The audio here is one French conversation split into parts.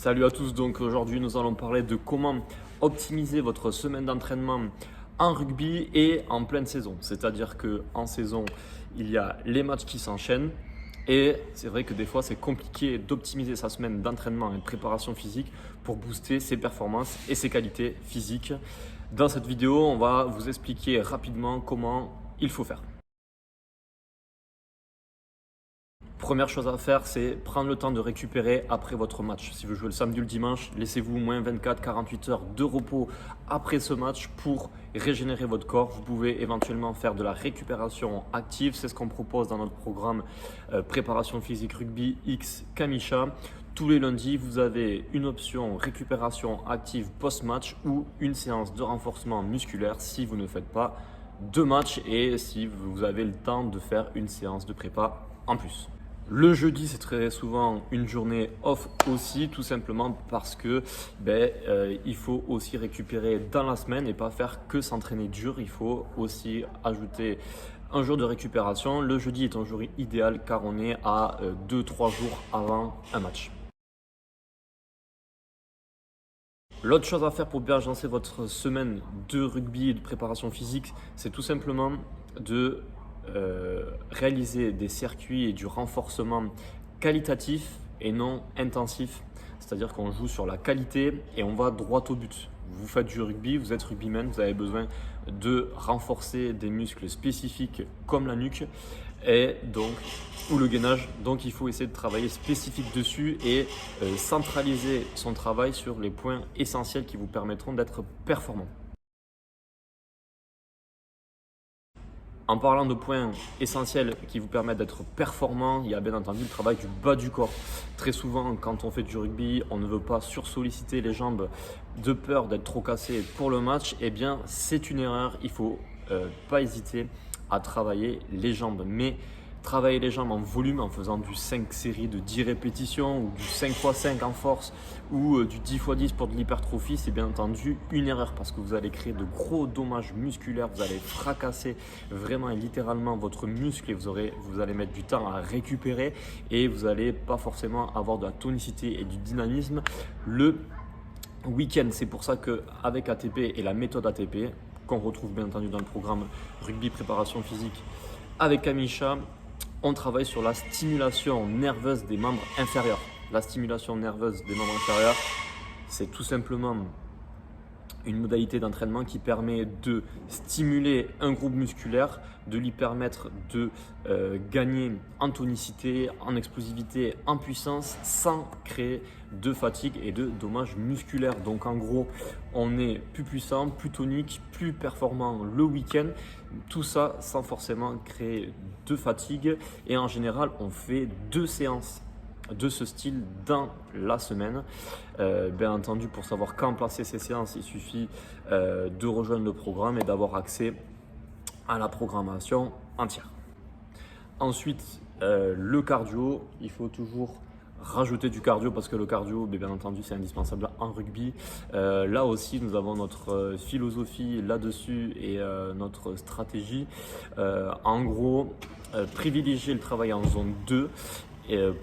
Salut à tous, donc aujourd'hui nous allons parler de comment optimiser votre semaine d'entraînement en rugby et en pleine saison. C'est-à-dire qu'en saison, il y a les matchs qui s'enchaînent et c'est vrai que des fois c'est compliqué d'optimiser sa semaine d'entraînement et de préparation physique pour booster ses performances et ses qualités physiques. Dans cette vidéo, on va vous expliquer rapidement comment il faut faire. Première chose à faire, c'est prendre le temps de récupérer après votre match. Si vous jouez le samedi ou le dimanche, laissez-vous moins 24-48 heures de repos après ce match pour régénérer votre corps. Vous pouvez éventuellement faire de la récupération active. C'est ce qu'on propose dans notre programme Préparation physique rugby X Kamisha. Tous les lundis, vous avez une option récupération active post-match ou une séance de renforcement musculaire si vous ne faites pas de match et si vous avez le temps de faire une séance de prépa en plus. Le jeudi, c'est très souvent une journée off aussi, tout simplement parce que il faut aussi récupérer dans la semaine et pas faire que s'entraîner dur. Il faut aussi ajouter un jour de récupération. Le jeudi est un jour idéal car on est à 2-3 jours avant un match. L'autre chose à faire pour bien agencer votre semaine de rugby et de préparation physique, c'est tout simplement de réaliser des circuits et du renforcement qualitatif et non intensif. C'est-à-dire qu'on joue sur la qualité et on va droit au but. Vous faites du rugby, vous êtes rugbyman, vous avez besoin de renforcer des muscles spécifiques comme la nuque et donc, ou le gainage. Donc il faut essayer de travailler spécifique dessus et centraliser son travail sur les points essentiels qui vous permettront d'être performant. En parlant de points essentiels qui vous permettent d'être performant, il y a bien entendu le travail du bas du corps. Très souvent, quand on fait du rugby, on ne veut pas sursolliciter les jambes de peur d'être trop cassé pour le match. Eh bien, c'est une erreur. Il ne faut pas hésiter à travailler les jambes. Mais travailler les jambes en volume en faisant du 5 séries de 10 répétitions ou du 5x5 en force ou du 10x10 pour de l'hypertrophie, c'est bien entendu une erreur parce que vous allez créer de gros dommages musculaires, vous allez fracasser vraiment et littéralement votre muscle et vous allez mettre du temps à récupérer et vous n'allez pas forcément avoir de la tonicité et du dynamisme le week-end. C'est pour ça qu'avec ATP et la méthode ATP, qu'on retrouve bien entendu dans le programme Rugby Préparation Physique avec Kamisha, on travaille sur la stimulation nerveuse des membres inférieurs. La stimulation nerveuse des membres inférieurs, c'est tout simplement une modalité d'entraînement qui permet de stimuler un groupe musculaire, de lui permettre de gagner en tonicité, en explosivité, en puissance, sans créer de fatigue et de dommages musculaires. Donc en gros, on est plus puissant, plus tonique, plus performant le week-end. Tout ça sans forcément créer de fatigue. Et en général, on fait 2 séances de ce style dans la semaine. Bien entendu, pour savoir quand placer ces séances, il suffit de rejoindre le programme et d'avoir accès à la programmation entière. Ensuite, le cardio, il faut toujours rajouter du cardio parce que le cardio, bien entendu, c'est indispensable en rugby. Là aussi, nous avons notre philosophie là-dessus et notre stratégie. En gros, privilégier le travail en zone 2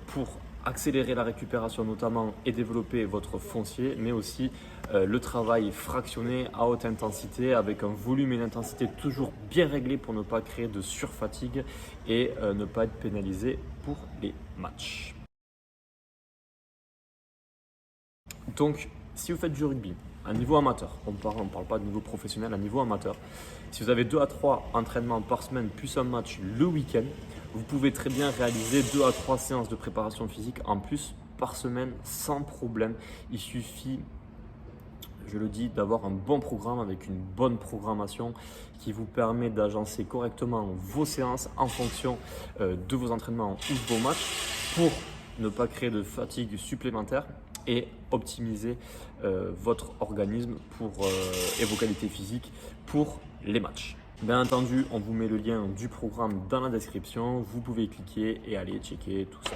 pour accélérer la récupération notamment et développer votre foncier, mais aussi le travail fractionné à haute intensité avec un volume et une intensité toujours bien réglés pour ne pas créer de surfatigue et ne pas être pénalisé pour les matchs. Donc, si vous faites du rugby à niveau amateur, on ne parle pas de niveau professionnel, à niveau amateur, si vous avez 2 à 3 entraînements par semaine plus un match le week-end, vous pouvez très bien réaliser 2 à 3 séances de préparation physique en plus par semaine sans problème. Il suffit, je le dis, d'avoir un bon programme avec une bonne programmation qui vous permet d'agencer correctement vos séances en fonction de vos entraînements ou de vos matchs pour ne pas créer de fatigue supplémentaire et optimiser votre organisme et vos qualités physiques pour les matchs. Bien entendu, on vous met le lien du programme dans la description. Vous pouvez cliquer et aller checker tout ça.